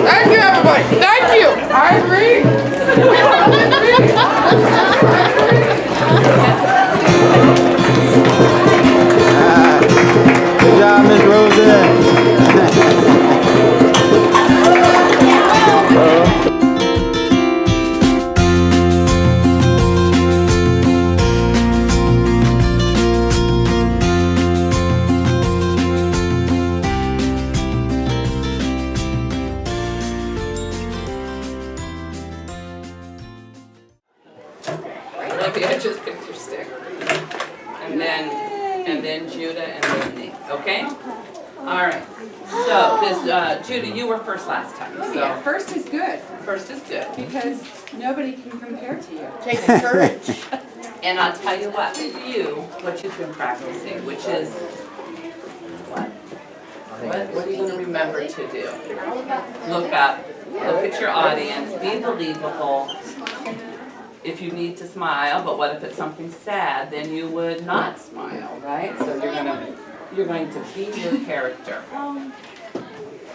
Thank you, everybody. Thank you. I agree. Good job, Miss Rosen. Olivia, just pick your stick. And then Judah, and then me, okay? All right. So, Judah, you were first last time, Oh, yeah, so first is good, first is good. because nobody can compare to you. Take the courage. And I'll tell you what you've been practicing, which is what? What are you going to remember to do? Look up, look at your audience, be believable. If you need to smile, but what if it's something sad, then you would not smile, right? So you're going to be your character.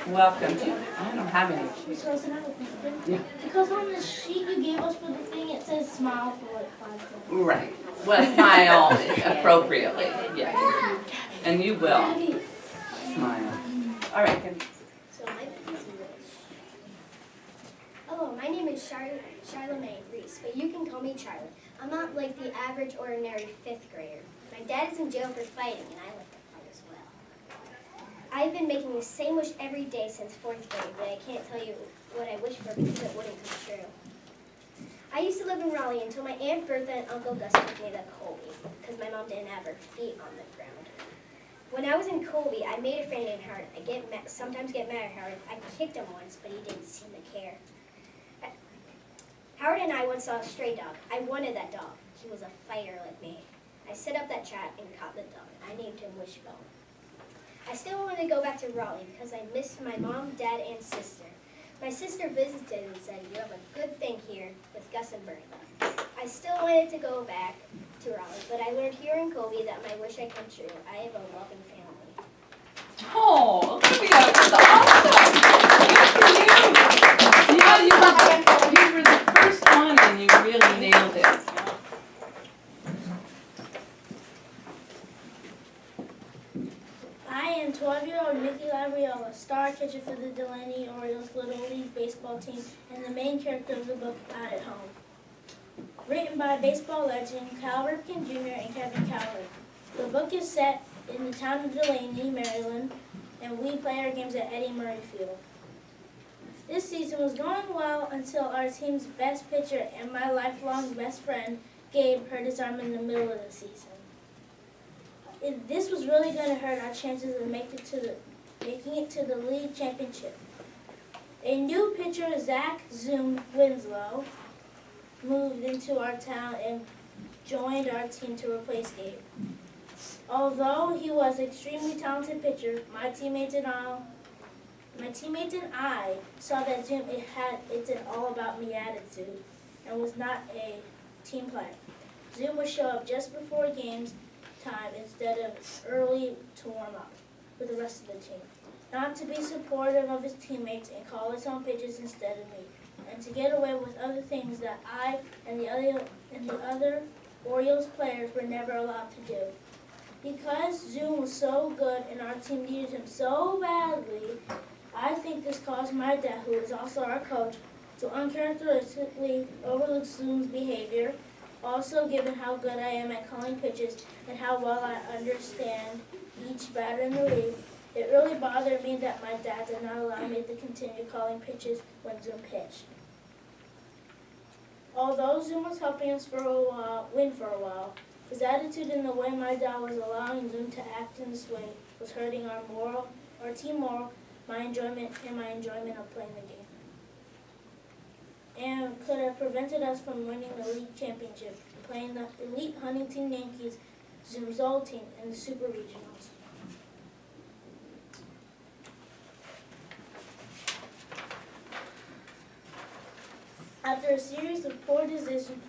Welcome. I don't have any. So it's another thing. Yeah. Because on the sheet you gave us for the thing, it says smile for like 5 seconds. Right. Well, smile appropriately, yes. And you will smile. All right, then. So hello, my name is Charlemagne Reese, but you can call me Charlie. I'm not like the average, ordinary 5th grader. My dad is in jail for fighting, and I like to fight as well. I've been making the same wish every day since 4th grade, but I can't tell you what I wish for because it wouldn't come true. I used to live in Raleigh until my Aunt Bertha and Uncle Gus took me to Colby, because my mom didn't have her feet on the ground. When I was in Colby, I made a friend named Howard. I sometimes get mad at Howard. I kicked him once, but he didn't seem to care. Howard and I once saw a stray dog. I wanted that dog. He was a fighter like me. I set up that trap and caught the dog. I named him Wishbone. I still want to go back to Raleigh because I miss my mom, dad, and sister. My sister visited and said, "You have a good thing here with Gus and Bertha." I still wanted to go back to Raleigh, but I learned here in Colby that my wish had come true. I have a loving family. Oh, Olivia, that's awesome. Good for you. You were the first one and you really nailed it. I am 12-year-old Nikki Labriola, star catcher for the Delaney Orioles Little League baseball team and the main character of the book Out at Home. Written by baseball legend Cal Ripken Jr. and Kevin Cowher. The book is set in the town of Delaney, Maryland, and we play our games at Eddie Murray Field. This season was going well until our team's best pitcher and my lifelong best friend, Gabe, hurt his arm in the middle of the season. This was really going to hurt our chances of making it to the league championship. A new pitcher, Zach Zoom Winslow, moved into our town and joined our team to replace Gabe. Although he was an extremely talented pitcher, my teammates and I saw that Zoom it's an all-about-me attitude and was not a team player. Zoom would show up just before games time instead of early to warm up with the rest of the team. Not to be supportive of his teammates and call his own pitches instead of me. And to get away with other things that I and the other Orioles players were never allowed to do. Because Zoom was so good and our team needed him so badly, I think this caused my dad, who is also our coach, to uncharacteristically overlook Zoom's behavior. Also, given how good I am at calling pitches and how well I understand each batter in the league, it really bothered me that my dad did not allow me to continue calling pitches when Zoom pitched. Although Zoom was helping us win for a while, his attitude and the way my dad was allowing Zoom to act in this way was hurting our team moral, my enjoyment of playing the game, and could have prevented us from winning the league championship, playing the elite Huntington Yankees, Zoom's old team, in the Super Regionals. After a series of poor decisions,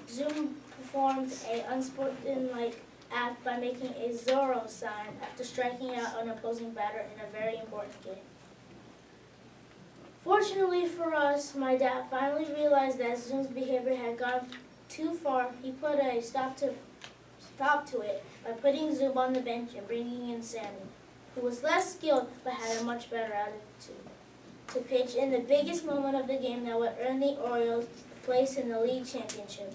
Zoom performed a unsportsmanlike act by making a Zorro sign after striking out an opposing batter in a very important game. Fortunately for us, my dad finally realized that Zoom's behavior had gone too far. He put a stop to it by putting Zoom on the bench and bringing in Sammy, who was less skilled but had a much better attitude, to pitch in the biggest moment of the game that would earn the Orioles a place in the league championship.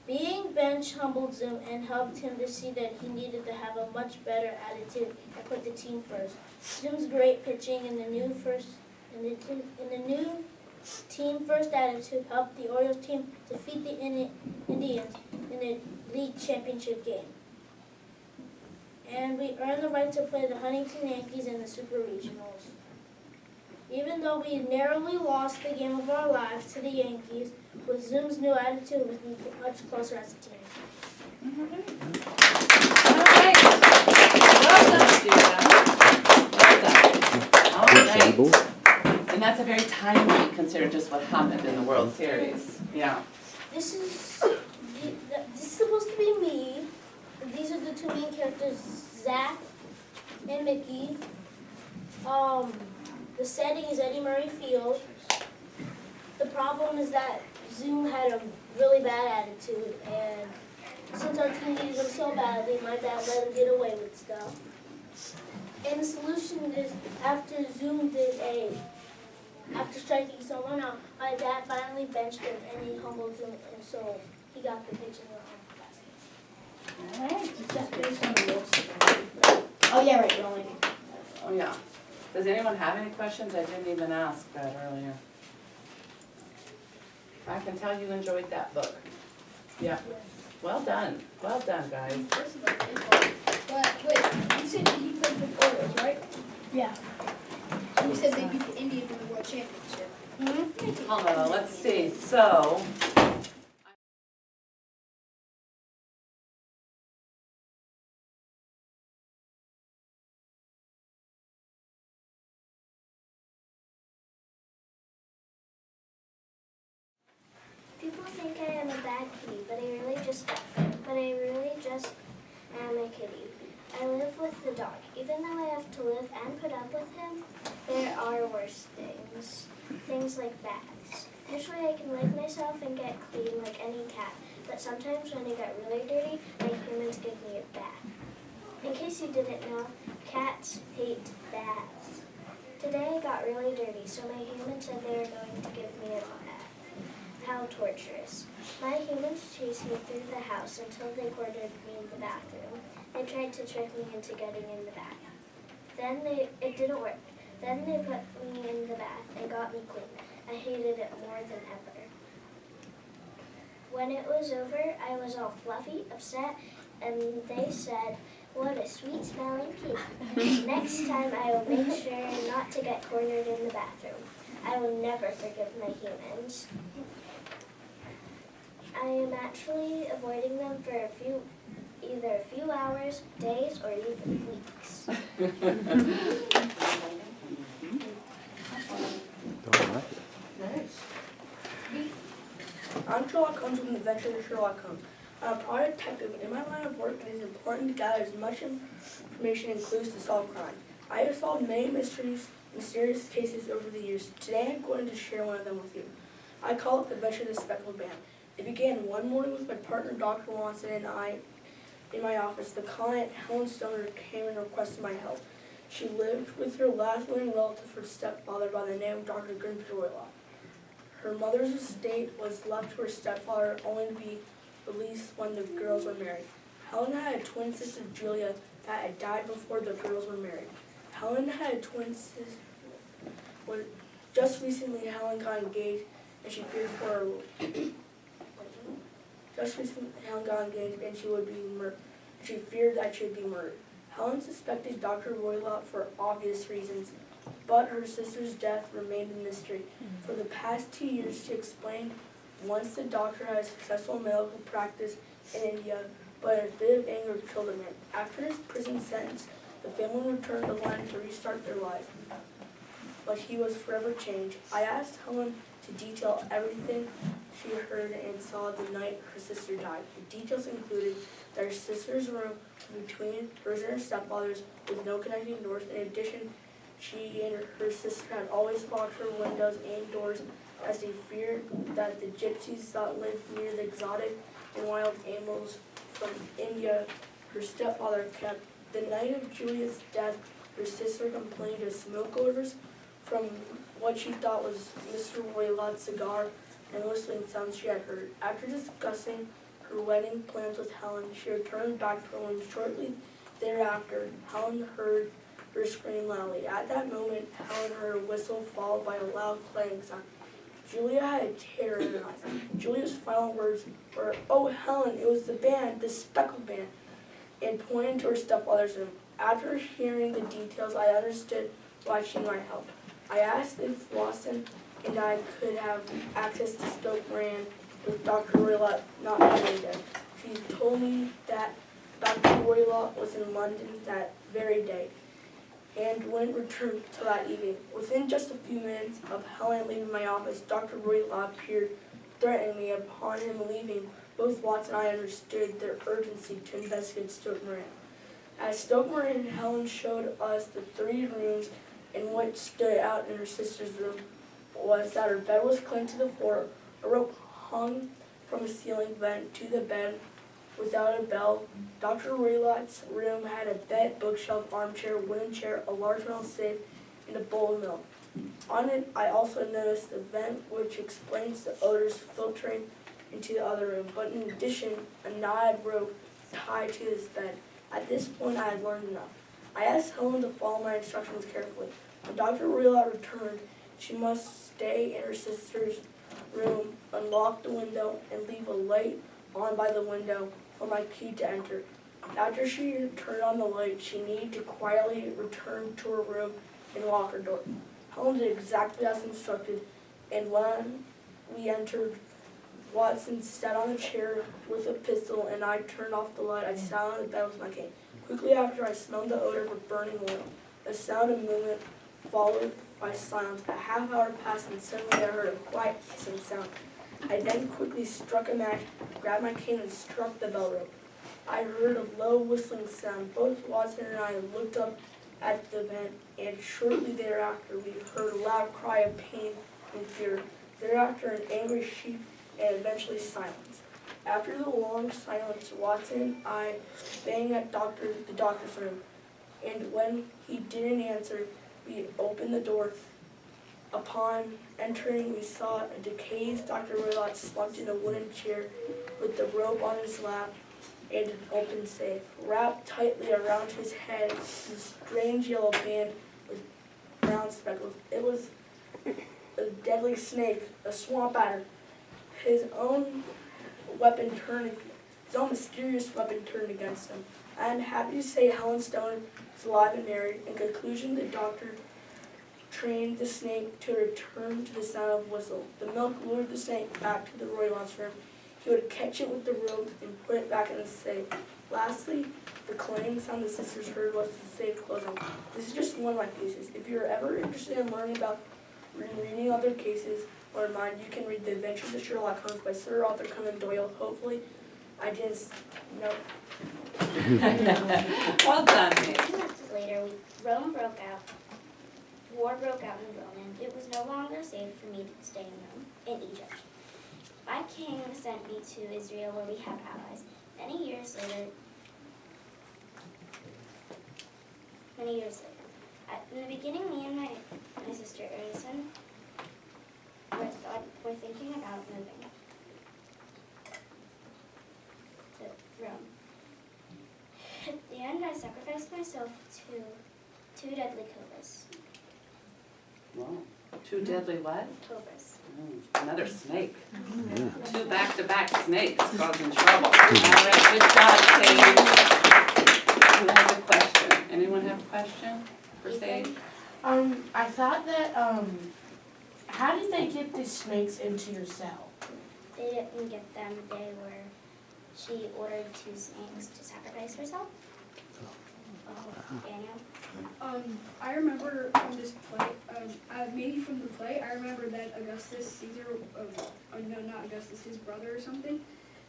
Being bench humbled Zoom and helped him to see that he needed to have a much better attitude and put the team first. Zoom's great pitching in the new team first attitude helped the Orioles team defeat the Indians in the league championship game. And we earned the right to play the Huntington Yankees in the Super Regionals. Even though we narrowly lost the game of our lives to the Yankees, with Zoom's new attitude, we can get much closer as a team. All right. Well done, Judah. Well done. All right. And that's a very timely, consider just what happened in the World Series. Yeah. This is supposed to be me. These are the two main characters, Zach and Mickey. The setting is Eddie Murray Field. The problem is that Zoom had a really bad attitude, and since our team needed him so badly, my dad let him get away with stuff. And the solution is, after striking someone out, my dad finally benched him and he humbled Zoom, and so he got the pitch in the basket. All right, is that based on the rules? Oh, yeah, right, rolling. Oh, yeah. Does anyone have any questions? I didn't even ask that earlier. I can tell you enjoyed that book. Yeah. Well done. Well done, guys. But wait, you said he played for the Orioles, right? Yeah. And you said they beat the Indians in the World Championship. Let's see. So, People think I am a bad kitty, but I really just am a kitty. I live with the dog. Even though I have to live and put up with him, there are worse things. Things like baths. Usually I can lick myself and get clean like any cat, but sometimes when I get really dirty, my humans give me a bath. In case you didn't know, cats hate baths. Today I got really dirty, so my humans said they were going to give me a bath. How torturous. My humans chased me through the house until they cornered me in the bathroom. They tried to trick me into getting in the bath. It didn't work. Then they put me in the bath and got me clean. I hated it more than ever. When it was over, I was all fluffy, upset, and they said, "What a sweet smelling kitty." Next time I will make sure not to get cornered in the bathroom. I will never forgive my humans. I am actually avoiding them for either a few hours, days, or even weeks. I'm Sherlock Holmes from the Adventures of Sherlock Holmes. I'm a private detective. In my line of work, it is important to gather as much information and clues to solve crimes. I have solved many mysterious cases over the years. Today I'm going to share one of them with you. I call it the Adventure of the Speckled Band. It began one morning with my partner, Dr. Watson, and I in my office. The client, Helen Stoner, came and requested my help. She lived with her last living relative, her stepfather, by the name of Dr. Grimsby Roylock. Her mother's estate was left to her stepfather, only to be released when the girls were married. Helen had a twin sister, Julia, that had died before the girls were married. Helen had a twin sister. Just recently, Helen got engaged, and she feared for her. Just recently, Helen got engaged, and she would be murdered. She feared that she would be murdered. Helen suspected Dr. Roylock for obvious reasons, but her sister's death remained a mystery. For the past 2 years, she explained once the doctor had a successful medical practice in India, but a fit of anger killed him. After his prison sentence, the family returned to London to restart their life. But he was forever changed. I asked Helen to detail everything she heard and saw the night her sister died. The details included that her sister's room was between hers and her stepfather's with no connecting doors. In addition, she and her sister had always locked her windows and doors as they feared that the gypsies that lived near the exotic and wild animals from India her stepfather kept. The night of Julia's death, her sister complained of smoke odors from what she thought was Mr. Roylott's cigar and whistling sounds she had heard. After discussing her wedding plans with Helen, she returned back to her room. Shortly thereafter, Helen heard her scream loudly. At that moment, Helen heard a whistle followed by a loud clang sound. Julia had terror in her eyes. Julia's final words were, "Oh, Helen, it was the band, the speckled band," and pointed to her stepfather's room. After hearing the details, I understood why she might help. I asked if Watson and I could have access to Stoke Moran with Dr. Roylott not being there. She told me that Dr. Roylott was in London that very day and wouldn't return till that evening. Within just a few minutes of Helen leaving my office, Dr. Roylott appeared, threatening me. Upon him leaving, both Watson and I understood their urgency to investigate Stoke Moran. At Stoke Moran, Helen showed us the 3 rooms, and what stood out in her sister's room was that her bed was clamped to the floor, a rope hung from a ceiling vent to the bed without a bell. Dr. Roylott's room had a bed, bookshelf, armchair, wooden chair, a large metal safe, and a bowl of milk. On it, I also noticed a vent which explains the odors filtering into the other room, but in addition, a knotted rope tied to his bed. At this point, I had learned enough. I asked Helen to follow my instructions carefully. When Dr. Roylott returned, she must stay in her sister's room, unlock the window, and leave a light on by the window for my key to enter. After she turned on the light, she needed to quietly return to her room and lock her door. Helen did exactly as instructed, and when we entered, Watson sat on a chair with a pistol, and I turned off the light. I sat on the bed with my cane. Quickly after, I smelled the odor of burning oil. A sound of movement followed by silence. A half hour passed, and suddenly I heard a quiet hissing sound. I then quickly struck a match, grabbed my cane, and struck the bell rope. I heard a low whistling sound. Both Watson and I looked up at the vent, and shortly thereafter we heard a loud cry of pain and fear. Thereafter an angry shriek, and eventually silence. After the long silence, Watson and I banged at the doctor's room, and when he didn't answer, we opened the door. Upon entering, we saw a decayed Dr. Roylott slumped in a wooden chair with the rope on his lap and an open safe. Wrapped tightly around his head was a strange yellow band with brown speckles. It was a deadly snake, a swamp adder. His own mysterious weapon turned against him. I am happy to say Helen Stone is alive and married. In conclusion, the doctor trained the snake to return to the sound of whistle. The milk lured the snake back to the Roylott's room. He would catch it with the rope and put it back in the safe. Lastly, the clang sound the sisters heard was the safe closing. This is just one of my cases. If you're ever interested in learning about reading other cases or mine, you can read The Adventures of Sherlock Holmes by Sir Arthur Conan Doyle. Hopefully, I didn't know. Well done, Nate. 2 months later, Rome broke out. War broke out in Rome, and it was no longer safe for me to stay in Egypt. My king sent me to Israel, where we have allies. Many years later, in the beginning, me and my sister Edison were thinking about moving to Rome. At the end, I sacrificed myself to 2 deadly cobras. Wow. 2 deadly what? Cobras. Another snake. 2 back-to-back snakes causing trouble. All right, good job, Sage. Who has a question? Anyone have a question for Sage? I thought that, how did they get these snakes into your cell? They didn't get them. They were. She ordered 2 snakes to sacrifice herself. Daniel. I remember from this play, maybe from the play, I remember that Augustus Caesar, no, not Augustus, his brother or something,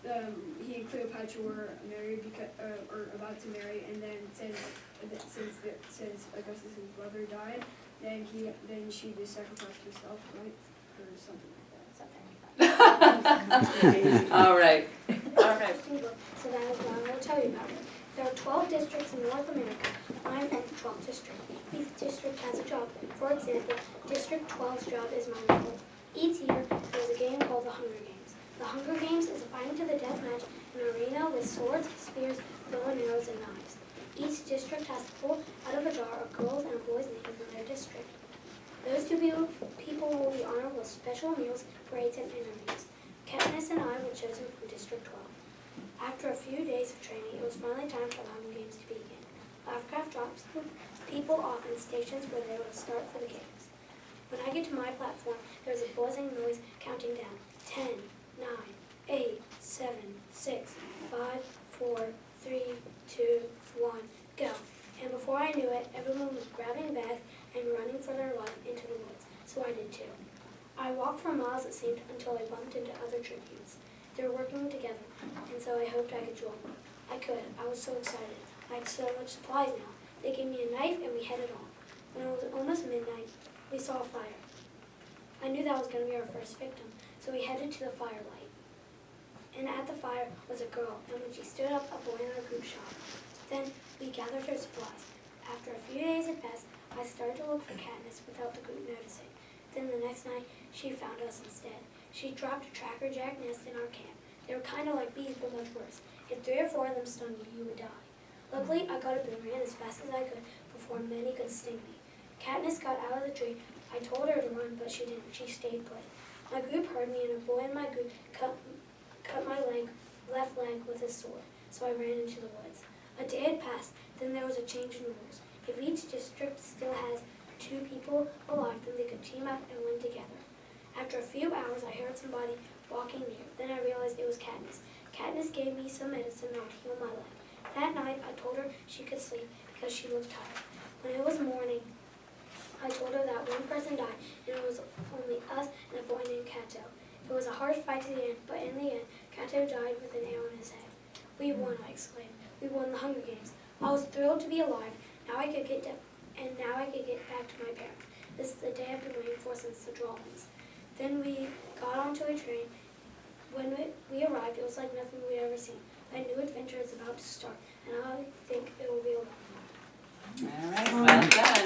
he and Cleopatra were married because, or about to marry, and then since Augustus's brother died, then she just sacrificed herself, right, or something like that. All right. So that is what I will tell you about it. There are 12 districts in North America. I am from the 12th district. Each district has a job. For example, District 12's job is my role. Each year, there is a game called the Hunger Games. The Hunger Games is a fighting to the death match in an arena with swords, spears, bow and arrows, and knives. Each district has to pull out of a jar a girl's and a boy's name from their district. Those two people will be honored with special meals, parades, and interviews. Katniss and I were chosen from District 12. After a few days of training, it was finally time for the Hunger Games to begin. Lovecraft drops people off in stations where they will start for the games. When I get to my platform, there is a buzzing noise counting down. 10, 9, 8, 7, 6, 5, 4, 3, 2, 1, go. And before I knew it, everyone was grabbing bags and running for their life into the woods, so I did too. I walked for miles, it seemed, until I bumped into other tributes. They were working together, and so I hoped I could join them. I could. I was so excited. I had so much supplies now. They gave me a knife, and we headed on. When it was almost midnight, we saw a fire. I knew that was going to be our first victim, so we headed to the firelight. And at the fire was a girl, and when she stood up, a boy in our group shot. Then we gathered her supplies. After a few days had passed, I started to look for Katniss without the group noticing. Then the next night, she found us instead. She dropped a Tracker Jack nest in our camp. They were kind of like bees, but much worse. If 3 or 4 of them stung you, you would die. Luckily, I got up and ran as fast as I could before many could sting me. Katniss got out of the tree. I told her to run, but she didn't. She stayed put. My group heard me, and a boy in my group cut my left leg with his sword, so I ran into the woods. A day had passed. Then there was a change in rules. If each district still has 2 people alive, then they could team up and win together. After a few hours, I heard somebody walking near. Then I realized it was Katniss. Katniss gave me some medicine that would heal my leg. That night, I told her she could sleep because she looked tired. When it was morning, I told her that one person died, and it was only us and a boy named Cato. It was a hard fight to the end, but in the end, Cato died with an arrow in his head. We won, I exclaimed. We won the Hunger Games. I was thrilled to be alive. Now I could get back to my parents. This is the day I've been waiting for since the drawings. Then we got onto a train. When we arrived, it was like nothing we'd ever seen. A new adventure is about to start, and I think it will be a long one. All right, well done.